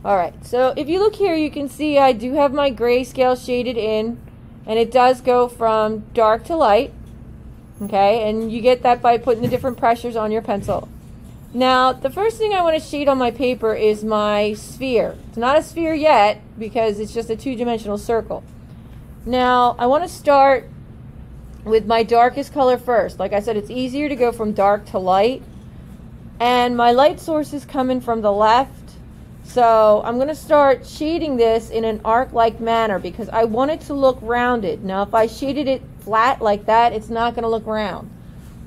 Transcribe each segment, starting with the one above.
Alright, so if you look here, you can see I do have my grayscale shaded in, and it does go from dark to light. Okay, and you get that by putting the different pressures on your pencil. Now, the first thing I want to shade on my paper is my sphere. It's not a sphere yet because it's just a two-dimensional circle. Now, I want to start with my darkest color first. Like I said, it's easier to go from dark to light. And my light source is coming from the left. So I'm going to start shading this in an arc-like manner because I want it to look rounded. Now, if I shaded it flat like that, it's not going to look round.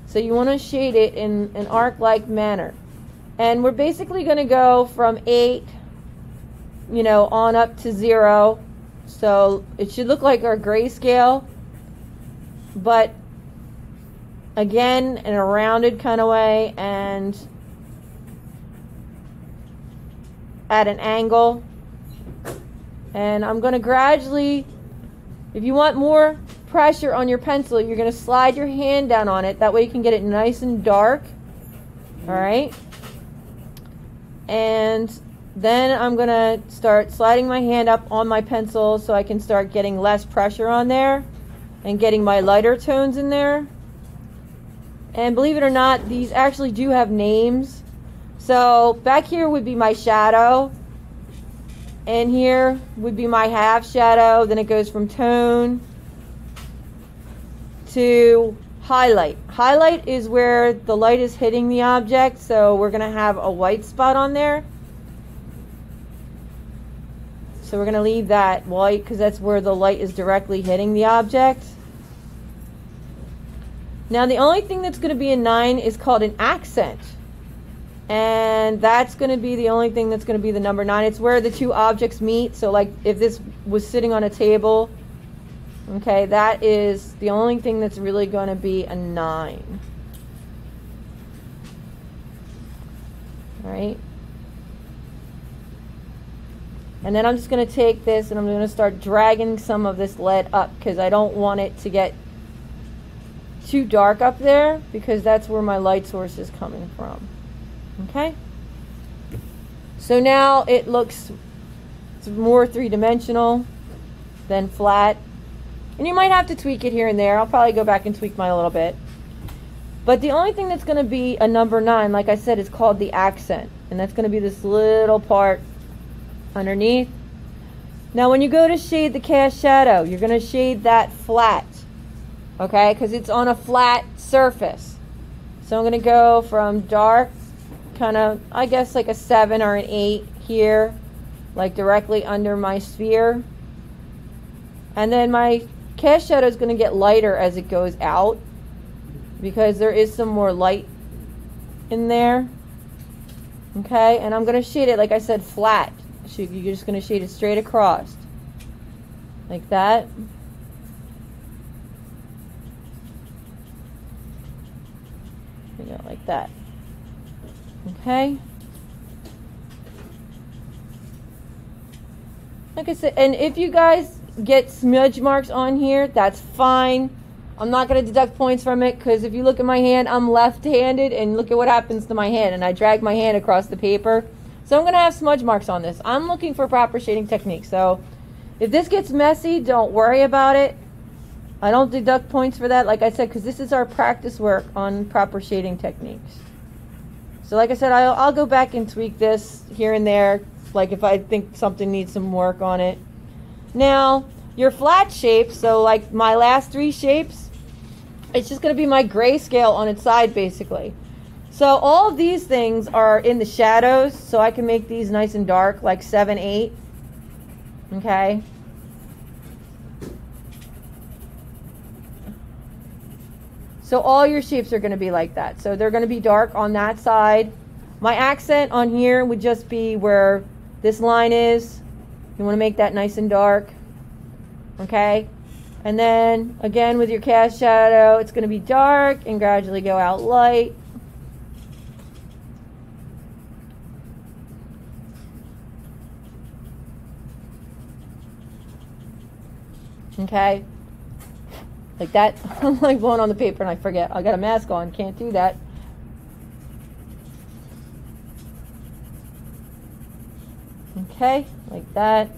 So you want to shade it in an arc-like manner. And we're basically going to go from 8, on up to 0. So it should look like our grayscale, but again, in a rounded kind of way and at an angle. And I'm going to gradually, if you want more pressure on your pencil, you're going to slide your hand down on it. That way you can get it nice and dark. Alright? And then I'm going to start sliding my hand up on my pencil so I can start getting less pressure on there and getting my lighter tones in there. And believe it or not, these actually do have names. So back here would be my shadow, and here would be my half shadow. Then it goes from tone to highlight. Highlight is where the light is hitting the object, so we're going to have a white spot on there. So we're going to leave that white because that's where the light is directly hitting the object. Now the only thing that's going to be a 9 is called an accent. And that's going to be the only thing that's going to be the number 9. It's where the two objects meet. So like if this was sitting on a table, okay, that is the only thing that's really going to be a 9. All right. And then I'm just going to take this and I'm going to start dragging some of this lead up because I don't want it to get too dark up there because that's where my light source is coming from. Okay? So now it looks more three-dimensional than flat. And you might have to tweak it here and there. I'll probably go back and tweak mine a little bit. But the only thing that's going to be a number 9, like I said, is called the accent. And that's going to be this little part underneath. Now when you go to shade the cast shadow, you're going to shade that flat. Okay? Because it's on a flat surface. So I'm going to go from dark, kind of, I guess like a 7 or an 8 here, like directly under my sphere. And then my cast shadow is going to get lighter as it goes out because there is some more light in there. Okay, and I'm going to shade it, like I said, flat. So you're just going to shade it straight across like that. Like that. Okay. Like I said, and if you guys get smudge marks on here, that's fine. I'm not going to deduct points from it because if you look at my hand, I'm left-handed, and look at what happens to my hand, and I drag my hand across the paper. So I'm going to have smudge marks on this. I'm looking for proper shading technique. So if this gets messy, don't worry about it. I don't deduct points for that, like I said, because this is our practice work on proper shading techniques. So like I said, I'll go back and tweak this here and there, like if I think something needs some work on it. Now, your flat shapes, so like my last 3 shapes, it's just going to be my grayscale on its side, basically. So all of these things are in the shadows, so I can make these nice and dark, like 7, 8. Okay? So all your shapes are going to be like that. So they're going to be dark on that side. My accent on here would just be where this line is. You want to make that nice and dark. Okay? And then, again, with your cast shadow, it's going to be dark and gradually go out light. Okay? Like that. I'm like blowing on the paper and I forget. I got a mask on. Can't do that. Okay, like that.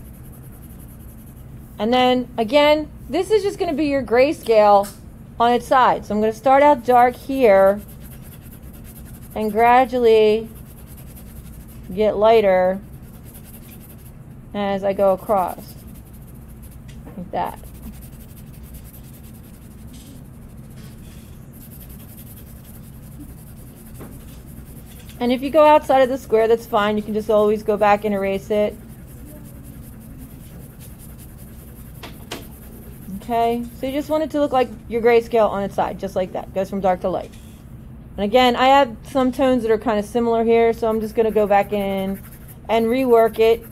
And then again, this is just going to be your grayscale on its side. So I'm going to start out dark here and gradually get lighter as I go across, like that. And if you go outside of the square, that's fine. You can just always go back and erase it. Okay, so you just want it to look like your grayscale on its side, just like that. Goes from dark to light. And again, I have some tones that are kind of similar here, so I'm just going to go back in and rework it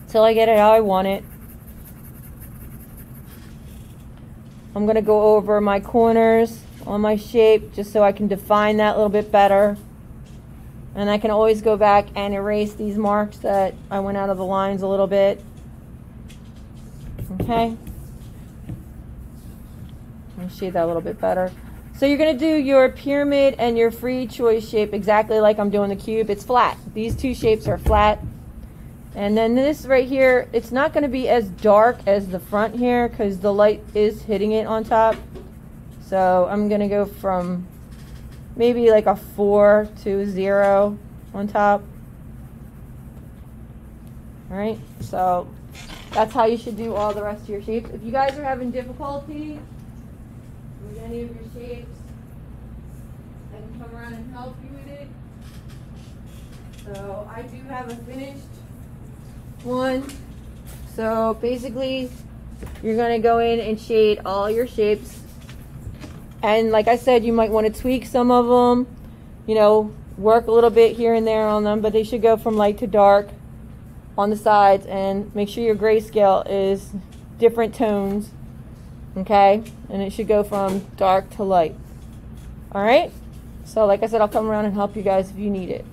till I get it how I want it. I'm going to go over my corners on my shape just so I can define that a little bit better. And I can always go back and erase these marks that I went out of the lines a little bit. Okay. Let me shade that a little bit better. So you're going to do your pyramid and your free choice shape exactly like I'm doing the cube. It's flat. These two shapes are flat. And then this right here, it's not going to be as dark as the front here because the light is hitting it on top. So I'm going to go from maybe like a 4 to a 0 on top. All right, so that's how you should do all the rest of your shapes. If you guys are having difficulty with any of your shapes, I can come around and help you with it. So I do have a finished one. So basically, you're going to go in and shade all your shapes. And like I said, you might want to tweak some of them, you know, work a little bit here and there on them, but they should go from light to dark on the sides, and make sure your grayscale is different tones, okay? And it should go from dark to light. All right? So like I said, I'll come around and help you guys if you need it.